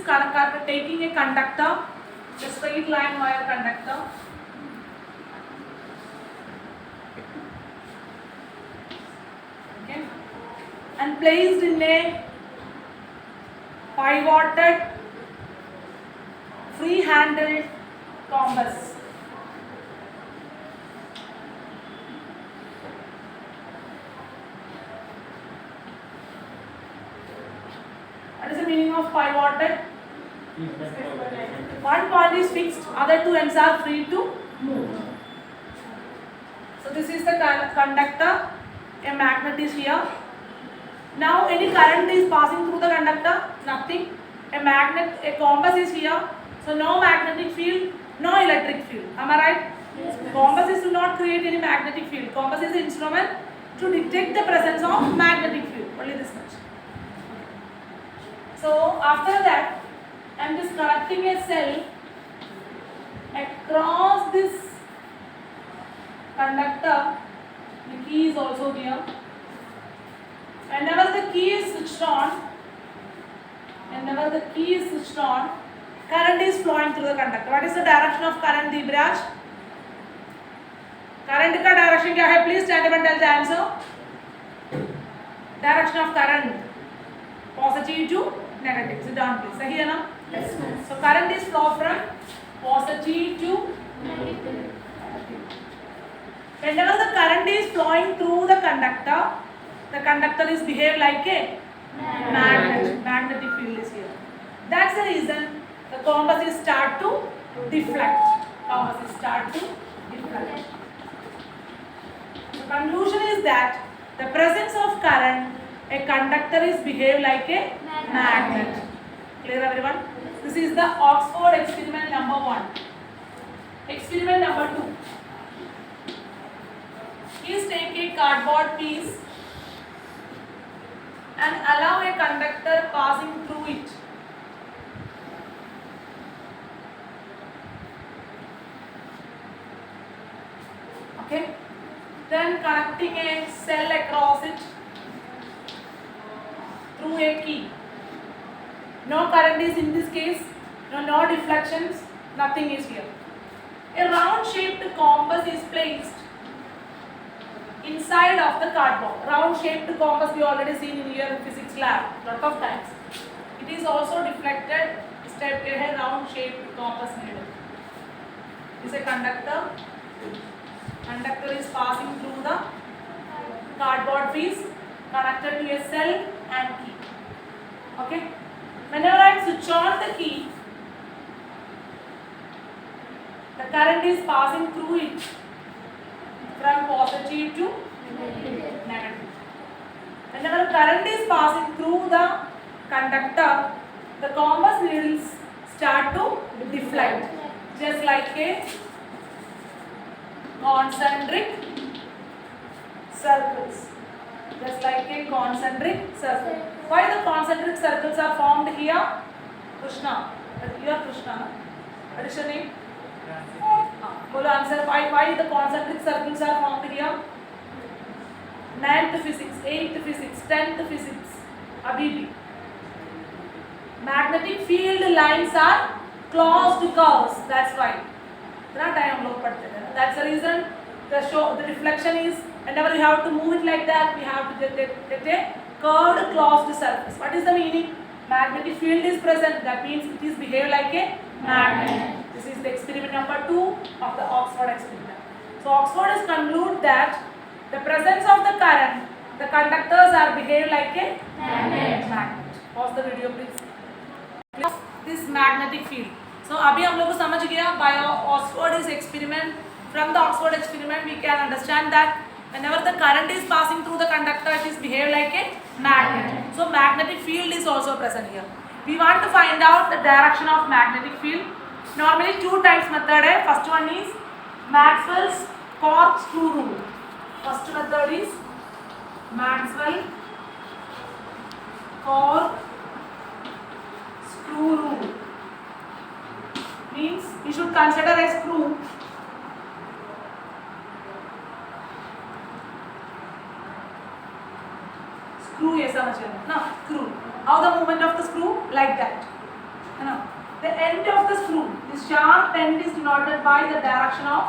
taking a conductor, a straight line wire conductor. Okay, and placed in a pivoted, free-handled compass. What is the meaning of pivoted? One point is fixed, other two ends are free to move. So this is the conductor, a magnet is here. Now any current is passing through the conductor? Nothing. A magnet, a compass is here. So no magnetic field, no electric field. Am I right? Yes. Compasses do not create any magnetic field. Compass is an instrument to detect the presence of magnetic field. Only this much. So after that, I am just connecting a cell across this conductor. The key is also here. Whenever the key is switched on, current is flowing through the conductor. What is the direction of current, Deebraj? Current का direction क्या है? Please stand up and tell the answer. Direction of current, positive to negative. Sit down, please. सही है ना? Yes, ma'am. So current is flow from positive to Negative. whenever the current is flowing through the conductor is behave like a magnet. Magnetic field is here. That's the reason the compasses start to deflect. The conclusion is that the presence of current, a conductor is behave like a magnet. Clear, everyone? This is the Oxford experiment number 1. Experiment number 2. Please take a cardboard piece and allow a conductor passing through it. Okay? Then connecting a cell across it through a key. No current is in this case, no deflections, nothing is here. A round shaped compass is placed inside of the cardboard. Round shaped compass we already seen in your physics lab lot of times. It is also deflected. Step ahead, round shaped compass needle. This is a conductor. Conductor is passing through the cardboard piece connected to a cell and key. Okay. Whenever I switch on the key, the current is passing through it from positive to negative. Whenever current is passing through the conductor, the compass needles start to deflect, just like a concentric circles. Why the concentric circles are formed here? Krishna. You are Krishna. What is your name? Bolo answer. Why the concentric circles are formed here? 9th physics, 8th physics, 10th physics. Abhi. Magnetic field lines are closed curves. That's why. That's the reason the reflection is, whenever you have to move it like that, we have to get a curved closed surface. What is the meaning? Magnetic field is present. That means it is behave like a magnet. This is the experiment number 2 of the Oxford experiment. So Oxford has concluded that the presence of the current, the conductors are behave like a magnet. Pause the video, please. This magnetic field. So अभी हम लोग को समझ गया by Oxford's experiment. From the Oxford experiment, we can understand that whenever the current is passing through the conductor, it is behave like a magnet. So magnetic field is also present here. We want to find out the direction of magnetic field. Normally 2 types method hai. First one is Maxwell's corkscrew rule. First method is Maxwell corkscrew rule. Means you should consider a screw. Screw ये समझ लेना ना, screw. How the movement of the screw? Like that. है ना. The end of the screw, the sharp end is denoted by the direction of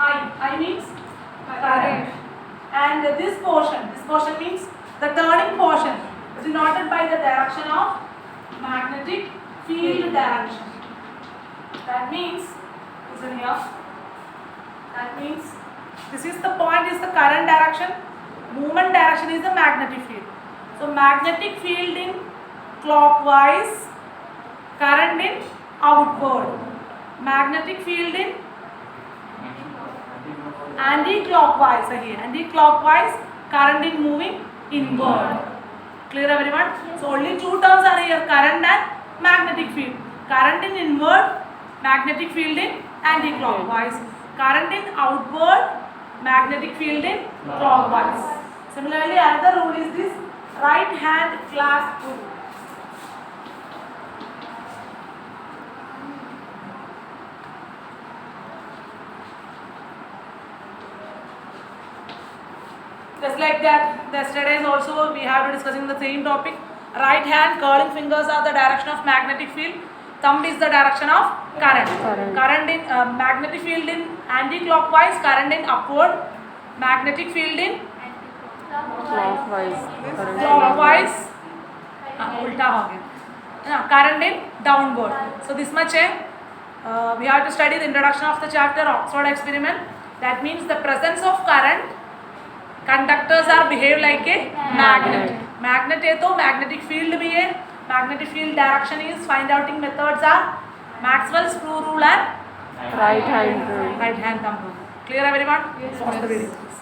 I. I means current. And this portion means the turning portion is denoted by the direction of magnetic field direction. That means, listen here, that means this is the point is the current direction, movement direction is the magnetic field. So magnetic field in clockwise, current in outward. Magnetic field in anti-clockwise again. Anti-clockwise, current in moving inward. Clear everyone? So only two terms are here, current and magnetic field. Current in inward, magnetic field in anti-clockwise. Current in outward, magnetic field in clockwise. Similarly, another rule is this right hand clasp rule. Just like that, yesterday's also we have been discussing the same topic. Right hand curling fingers are the direction of magnetic field. Thumb is the direction of current. Current in magnetic field in anti-clockwise, current in upward, magnetic field in clockwise. clockwise. उल्टा हो गया ना, current in downward. So this much है. We have to study the introduction of the chapter Oxford experiment. That means the presence of current. Conductors are behave like a magnet. Magnet है तो magnetic field भी है. Magnetic field direction is find outing methods are Maxwell's screw rule and Right hand rule. right hand thumb rule. Clear everyone? Yes. Pause the video please.